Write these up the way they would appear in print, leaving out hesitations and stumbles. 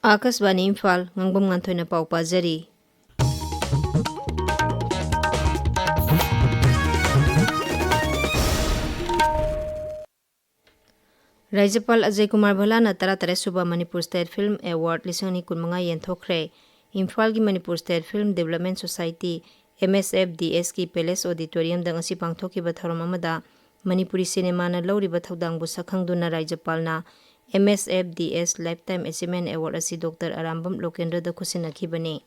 Akasbani Imphal Ngangbam Nganthoi na pau pajari. Rajapal Ajay Kumar Bhalana 13 suba Manipur State Film Award 2015 yenthokre. Imphal gi Manipur State Film Development Society MSFDS ki Palace Auditorium da ngasi pangthokiba thoram amada Manipuri cinema na lawriba thodang bu sakhangduna Rajapal na MSFDS Lifetime Achievement Award asi Dr. Arambam Lokendra da khusinakibani.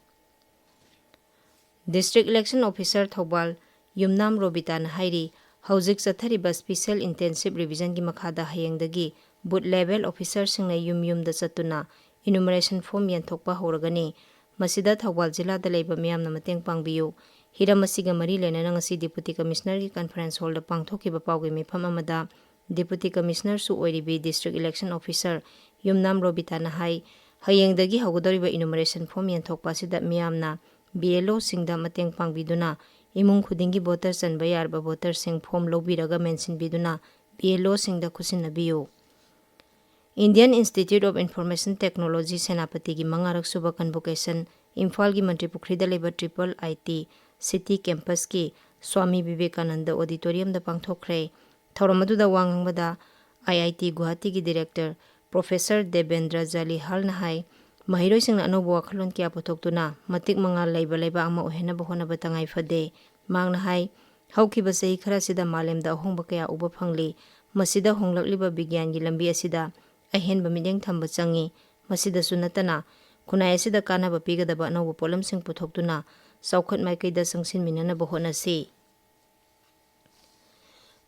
District Election Officer Thobal Yumnam Robita na hairi Hauzik chathariba Special Intensive Revision gi makhada hayengdagi Boot Level Officer singna yum da chatuna enumeration form yenthokpa horagani. Masida Thobal Jilla da leiba miyamna mateng pangbiyu. Hiram asiga mari lenana ngasi Deputy Commissioner gi Conference Hall da pangthokiba pawgi mifam amada Deputy Commissioner su oiribi District Election Officer Yumnam Robita na hai hayengdagi hagodoriba enumeration form yenthokpa sida miyamna BLO singda mateng pangbiduna imung khudingi voter chanba yarba voter sing form lobiraga mention biduna BLO singda khusinnabiyu. Indian Institute of Information Technology Senapati gi mangarak suba convocation Imphal gi Mantri Pukhrida leba Triple IT City Campus ki Swami Vivekananda Auditorium da pangthokre. Thauramadu wangangbada IIT Guwahati gi Director Professor Devendra Jali Hal na hai mahiroi singna anobo wakhalon kya pothoktuna matik mangal leiba ama ohena bahona batangai fade mangna hai haukiba sei khara sida malemda hongba kya uba phangli masida honglakliba bigyan gi lambi asida ahenba mideng thamba changi masida sunatana khunai asida kana ba pigadaba anobo polam sing pothoktuna saukhat maikaida sangsin minana bahona si.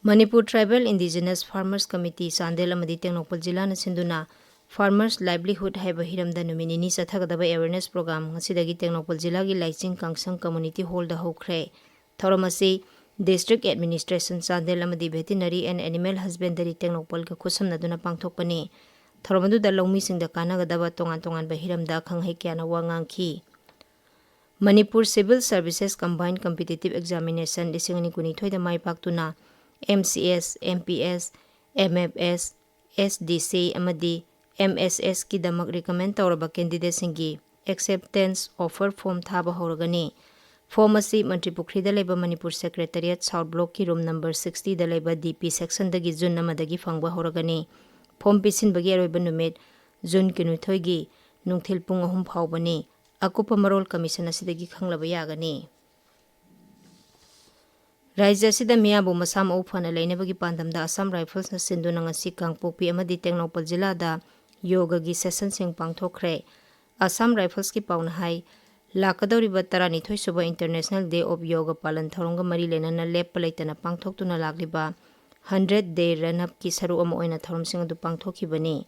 Manipur Tribal Indigenous Farmers Committee Sandel amadi Tengnokpal Jilla na sinduna Farmers Livelihood haiba hiramda numinini sathagadaba awareness program ngasidagi Tengnokpal Jilla gi Laiching Kangsang Community Hall da hokre. Thoramasi District Administration Sandel amadi Veterinary and Animal Husbandry Tengnokpal ga khusamnaduna pangthokpani. Thoramadu da lawmi singda kanagadaba tongan ba hiramda khanghai kyana wangangki. Manipur Civil Services Combined Competitive Examination 2019 da mai paktuna MCS, MPS, MFS, SDC amadi MSS ki damak recommend tawraba candidate singi acceptance offer form thaba horagani. Form asi Mantri Pukhrida leba Manipur Secretariat South Block ki room number 60 da leba DP section dagi June namadagi fangba horagani. Form pisin bagi aroiba numit June kinuthoi gi nungthil pung 3 phawbani. Akupa marol commission asidagi khanglaba yagani. Raija sida miyabu masam ofana lainabagi pandamda Assam Rifles na sinduna ngasi Kangpokpi amadi Tengnokpal Jilla da yoga gi session sing pangthokre. Assam Rifles ki pauna hai lakadoriba 12 suba International Day of Yoga palan tharonga mari lenana lep palaitana pangthoktuna lagliba 100 day run up ki saru ama oina tharom sing adu pangthokibani.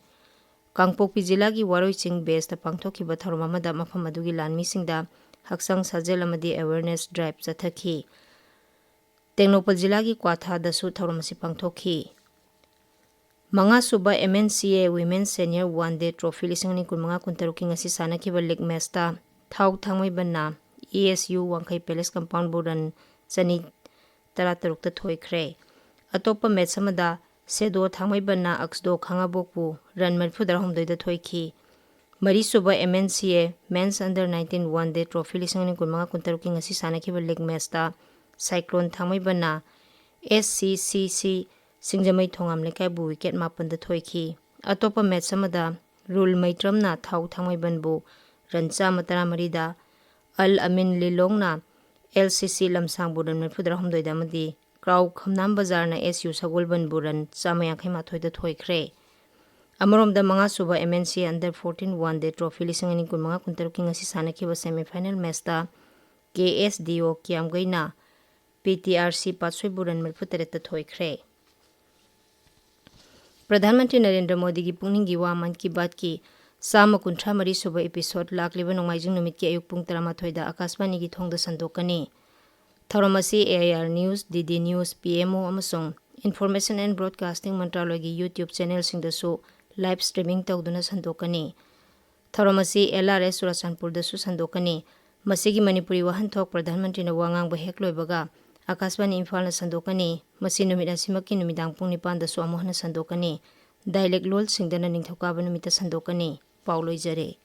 Kangpokpi Jilla gi Waroiching base ta pangthokiba tharom amada mafam adugi lanmi singda haksang sajel amadi awareness drive chathaki. Tengnokpal Jilla gi Kwatha da su thauromasi pangthokhi. Manga suba MNCA Women Senior One Day Trophy 2015 ngasi sanakiba league match ta thau thangmai banna ESU Wangkai Palace Compound Buran chani 13 ta thoikhre. Atopa match amada Sedo thangmai banna Aksdo Khangabokpu run marfudar homdoi da thoikhi. Mari suba MNCA Men's Under 19 One Day Trophy 2015 ngasi sanakiba league match ta Cyclone thangmai banna SCCC Singjamai Thongam lekai bu wicket mapan da thoikhi. Atopa match amada Rule Maitram na thau thangmai banbu rancha matara marida Al Amin Lilong na LCC lamsang buran marfudra homdoi da madi Kraw Khamnam Bazar na SU Sagol banbu ran chamayakhai mathoi da thoikhre. Amarom da manga suba MNC Under 14 One Day Trophy 2015 ngasi sanakiba semi final match ta KSDO Kiamgaina PTRC Patsoi Buran Merputareta Thoikre. Pradhanmantri Narendra Modi gi pungningi wa man ki baat ki sama kuntra mari suba episode lakliba nongaijing numit ki ayuk pung 13 da Akashvani gi thongda sandokani. Thauromasi AIR News, DD News, PMO amasung Information and Broadcasting Mantraloy gi YouTube channel singda su live streaming tawduna sandokani. Thauromasi LRS Surachanpur da su sandokani. Masigi Manipuri wahanthok Pradhanmantri na wangang bahekloibaga Akashvani Imphal na sandokani. Masi numit asimaki numidang pung 9 da su amuhna sandokani. Dialect lol singdana ningthokaba numita sandokani. Pauloi jare.